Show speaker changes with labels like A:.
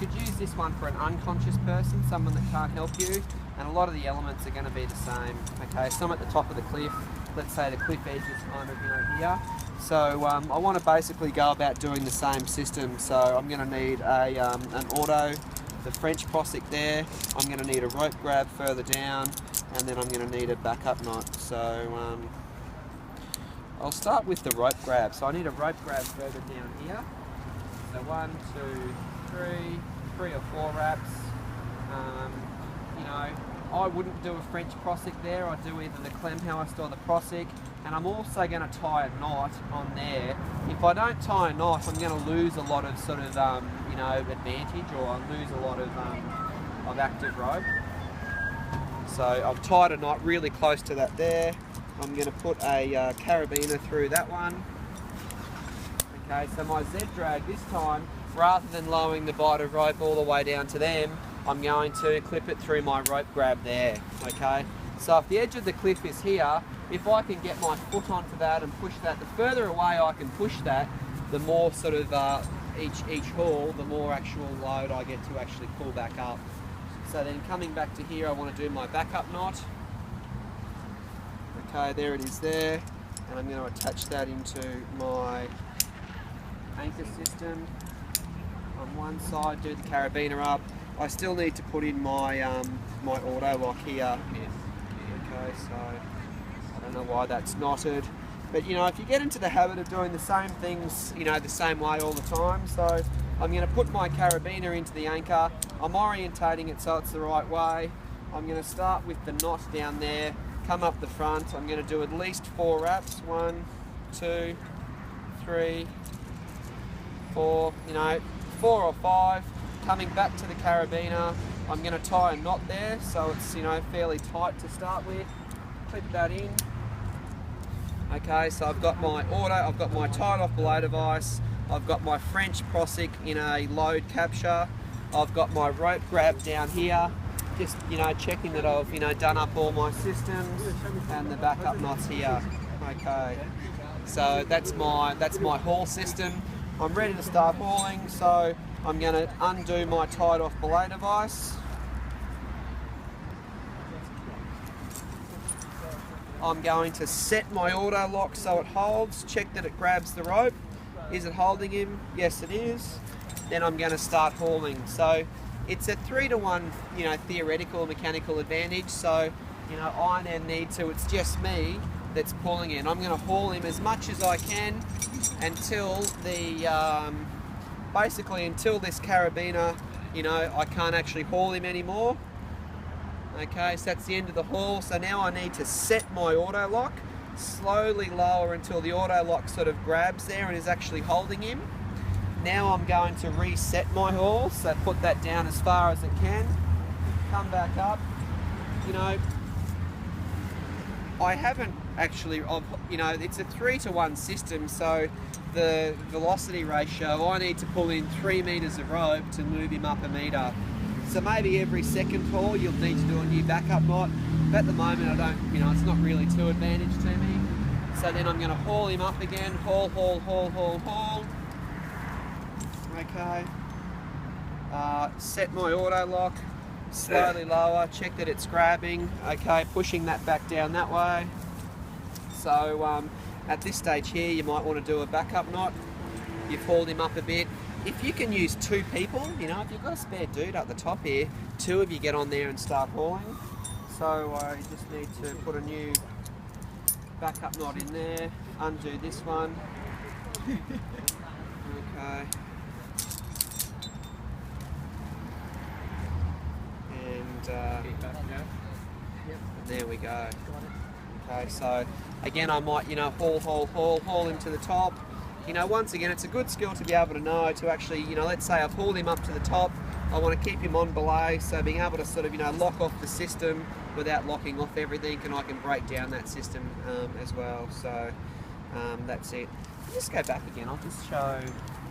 A: could use this one for an unconscious person, someone that can't help you, and a lot of the elements are going to be the same. Okay, some at the top of the cliff, let's say the cliff edge is kind of, you know, here. So I want to basically go about doing the same system. So I'm going to need an auto, the French Prosic there. I'm going to need a rope grab further down, and then I'm going to need a backup knot. So I'll start with the rope grab. So I need a rope grab further down here. So 1, 2, 3 or 4 wraps. You know, I wouldn't do a French Prosic there. I do either the Klemhauerst or the Prosic. And I'm also going to tie a knot on there. If I don't tie a knot, I'm going to lose a lot of sort of, you know, advantage, or I'll lose a lot of active rope. So I've tied a knot really close to that there. I'm going to put a carabiner through that one. Okay, so my Z drag this time, rather than lowering the bite of rope all the way down to them, I'm going to clip it through my rope grab there. Okay, so if the edge of the cliff is here, if I can get my foot onto that and push that, the further away I can push that, the more sort of each haul, the more actual load I get to actually pull back up. So then coming back to here, I want to do my backup knot. Okay, there it is there, and I'm going to attach that into my anchor system on one side, do the carabiner up. I still need to put in my my auto lock here. Okay, so I don't know why that's knotted, but you know, if you get into the habit of doing the same things, you know, the same way all the time, so I'm going to put my carabiner into the anchor. I'm orientating it so it's the right way. I'm going to start with the knot down there, come up the front. I'm going to do at least 4 wraps. 1, 2, 3, 4, you know, 4 or 5. Coming back to the carabiner, I'm going to tie a knot there so it's, you know, fairly tight to start with. Clip that in. Okay, so I've got my auto, I've got my tied off belay device, I've got my French Prosic in a load capture, I've got my rope grab down here, just, you know, checking that I've, you know, done up all my systems, and the backup knots here. Okay, so that's my haul system. I'm ready to start hauling, so I'm going to undo my tied off belay device. I'm going to set my auto lock so it holds, check that it grabs the rope. Is it holding him? Yes, it is. Then I'm going to start hauling. So it's a 3-to-1, you know, theoretical mechanical advantage. So, you know, I then need to, it's just me that's pulling in. I'm going to haul him as much as I can until the, basically until this carabiner, you know, I can't actually haul him anymore. Okay, so that's the end of the haul. So now I need to set my auto lock, slowly lower until the auto lock sort of grabs there and is actually holding him. Now I'm going to reset my haul, so put that down as far as it can, come back up. You know, I haven't actually, you know, it's a 3-to-1 system, so the velocity ratio, I need to pull in 3 meters of rope to move him up a meter. So maybe every second haul you'll need to do a new backup knot. But at the moment I don't, you know, it's not really too advantage to me. So then I'm going to haul him up again, haul, haul, haul, haul, haul. Okay. Set my auto lock, slowly lower, check that it's grabbing. Okay, pushing that back down that way. So at this stage here you might want to do a backup knot. You've hauled him up a bit. If you can use 2 people, you know, if you've got a spare dude up the top here, 2 of you get on there and start hauling. So you just need to put a new backup knot in there, undo this one. Okay. And there we go. Okay, so again I might, you know, haul him to the top. You know, once again, it's a good skill to be able to know to actually, you know, let's say I've hauled him up to the top, I want to keep him on belay, so being able to sort of, you know, lock off the system without locking off everything, and I can break down that system as well. So that's it. I'll just go back again, I'll just show